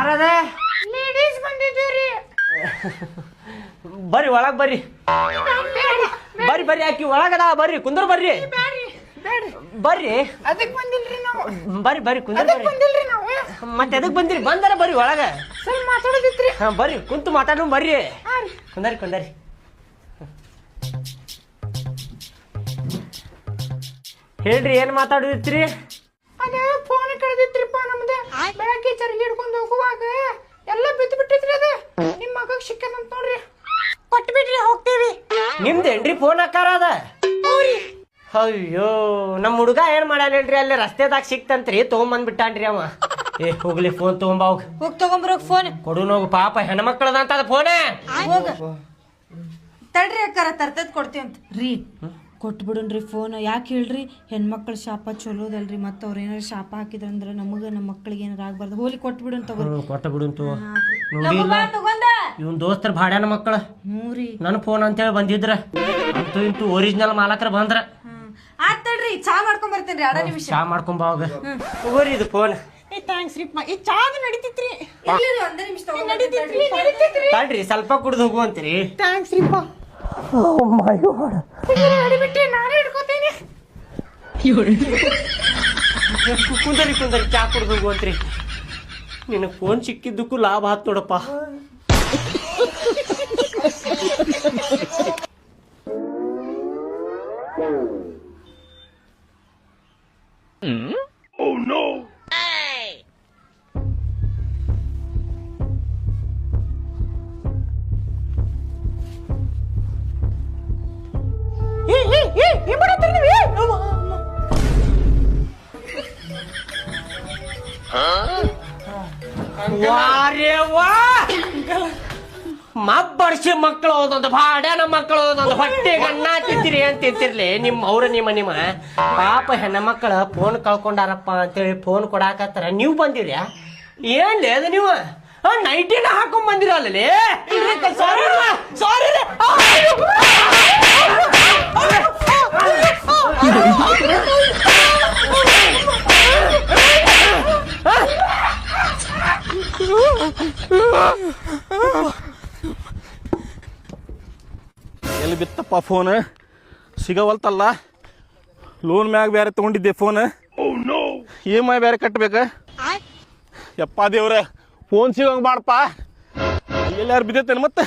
ಯಾರದ ಲೇಡೀಸ್ ಬಂದಿದ್ದೀರಿ. ಬರ್ರಿ ಒಳಗ್ ಬರ್ರಿ ಬರ್ರಿ ಬರ್ರಿ ಆಕಿ ಒಳಗದ ಬರ್ರಿ ಕುಂದ್ರ ಬರ್ರಿ ಬರ್ರಿ ಅದಕ್ಕೆ ಬಂದಿಲ್ರಿ ನಾವು. ಬರ್ರಿ ಬರ್ರಿ ಕುಂದ್ರ ಅದಕ್ಕೆ ಬರ್ರಿ ಬಂದಿಲ್ರಿ ನಾವು. ಮತ್ತೆ ಎದಕ್ ಬಂದಿರಿ ಬಂದಾರ ಬರ್ರಿ ಒಳಗ ಸ್ವಲ್ಪ ಮಾತಾಡೋದಿತ್ರಿ. ಹಾ ಬರ್ರಿ ಕುಂತು ಮಾತಾಡೋ ಬರ್ರಿ ಹಾ ರೀ. ಕುಂದರಿ ಕುಂದರಿ ಹೇಳ್ರಿ ಏನ್ ಮಾತಾಡಿದ್ರಿ ಅದೇ ಫೋನ್ ಕಳೆದಿತ್ರಿಪ್ಪ ನಮ್ದು. ಬೆಳಗ್ಗೆ ಚರ್ಗಿ ಹಿಡ್ಕೊಂಡು ಹೋಗುವಾಗ ಎಲ್ಲ ಬಿದ್ದು ಬಿಟ್ಟಿದ್ರಿ. ಅದು ನಿಮ್ಮ ಮಗಗ್ ಸಿಕ್ಕದಂತ ನೋಡ್ರಿ. ಕೊಟ್ಟು ಬಿಡ್ರಿ ಹೋಗ್ತೀವಿ. ನಿಮ್ದೇನ್ರಿ ಫೋನ್ ಹಾಕಾರ ಅದ ಅಯ್ಯೋ ನಮ್ ಹುಡುಗ ಏನ್ ಮಾಡ್ಯಾನೇನ್ರಿ ಅಲ್ಲಿ ರಸ್ತೆದಾಗ ಸಿಕ್ತಂತ್ರಿ ತಗೊಂಬಂದ್ಬಿಟ್ಟಾನ್ರಿ ಅವ. ಏ ಹೋಗ್ಲಿ ಫೋನ್ ತಗೊಂಬ ಹೋಗಿ ತಗೊಂಬರೋಗ್ ಫೋನ್ ಕೊಡು ನೋವು ಪಾಪ ಹೆಣ್ಮಕ್ಳದಂತ ಅದ ಫೋನ್. ಹೋಗ ತಡ್ರಿ ಅಕ್ಕಾರ ತರ್ತದ್ ಕೊಡ್ತೀವಿ ಅಂತ ರೀ. ಕೊಟ್ಟು ಬಿಡೋಣ್ರಿ ಫೋನ್. ಯಾಕೆ ಹೇಳ್ರಿ, ಹೆಣ್ಮಕ್ಳ ಶಾಪ ಚಲೋದಲ್ರಿ. ಮತ್ತೆ ಅವ್ರ ಏನಾರ ಶಾಪ ಹಾಕಿದ್ರಂದ್ರ ನಮಗ ನಮ್ಮ ಮಕ್ಳಿಗೆ ಏನಾರ ಆಗ್ಬಾರ್ದು. ಹೋಲಿ ಕೊಟ್ಟು ಬಿಡೋಣ ತಗೋರಿ. ಕೊಟ್ಟ ಬಿಡುಂತು ನೋಡಿಲ್ಲ ಇವನ್ ದೋಸ್ತರ ಭಾಡ್ಯಾನ ಮಕ್ಕಳ ಮೂರಿ ನನ್ ಫೋನ್ ಅಂತೇಳಿ ಬಂದಿದ್ರ ಅಂತೂ ಇಂತೂ ಒರಿಜಿನಲ್ ಮಾಲಕರ ಬಂದ್ರ. ಆತಡ್ರಿ ಚಾ ಮಾಡ್ಕೊಂಡ್ ಬರ್ತೇನ್ರಿ. ಅಡ ನಿಮಿಷ ಚಾ ಮಾಡ್ಕೊಂಬ ಅವಾಗ ತಗೋರಿ ಇದು ಫೋನ್. ಥ್ಯಾಂಕ್ಸ್ ರೀ. ಈ ಚಾದ ನಡೀತಿತ್ರಿ. ಒಂದೇ ನಿಮಿಷ ನಡೀತಿತ್ರಿ. ತಡ್ರಿ ಸ್ವಲ್ಪ ಕುಡ್ದು ಹೋಗುವಂತ್ರಿ. ಥ್ಯಾಂಕ್ಸ್ ರೀ. ಬಿಟ್ಟೆ ನಾನೇ ಹಿಡ್ಕೋತೇನೆ. ಕುಂದರಿ ಕುಂದರಿ ಚಾ ಕುಡ್ದು ಹೋಗುವಂತ್ರಿ. ನಿನ್ನ ಫೋನ್ ಸಿಕ್ಕಿದ್ದಕ್ಕೂ ಲಾಭ ಆತ್ ನೋಡಪ್ಪ. ಮಬ್ಬರ್ಸಿ ಮಕ್ಕಳು ಹೋದೊಂದು ಭಾಡ್ಯಾನ ಮಕ್ಕಳು ಹೋದೊಂದು ಹೊಟ್ಟೆ ಗಣ್ಣ ತಿಂತೀರಿ ಅಂತ ತಿಂತಿರ್ಲಿ ನಿಮ್ಮ ಅವ್ರ ನಿಮ್ಮ ಪಾಪ ಹೆಣ್ಣ ಮಕ್ಕಳ ಫೋನ್ ಕಳ್ಕೊಂಡಾರಪ್ಪ ಅಂತೇಳಿ ಫೋನ್ ಕೊಡಾಕತ್ತಾರ. ನೀವು ಬಂದಿರಿ ಏನ್ಲಿ ಅದು ನೀವು ನೈಟಿನ ಹಾಕೊಂಡ್ ಬಂದಿರಲ್ಲೇ. ಸಾರಿ ಸಾರಿ ಎಲ್ಲಿ ಬಿತ್ತಪ್ಪ ಫೋನ್ ಸಿಗವಲ್ತಲ್ಲ. ಲೋನ್ ಮ್ಯಾಗ ಬೇರೆ ತಗೊಂಡಿದ್ದೆ ಫೋನ್. EMI ಬೇರೆ ಕಟ್ಬೇಕ. ಯಪ್ಪ ದೇವ್ರ ಫೋನ್ ಸಿಗಂಗ್ ಬಾಡಪ್ಪ. ಎಲ್ಲಾರು ಬಿದ್ದೈತೇನು ಮತ್ತೆ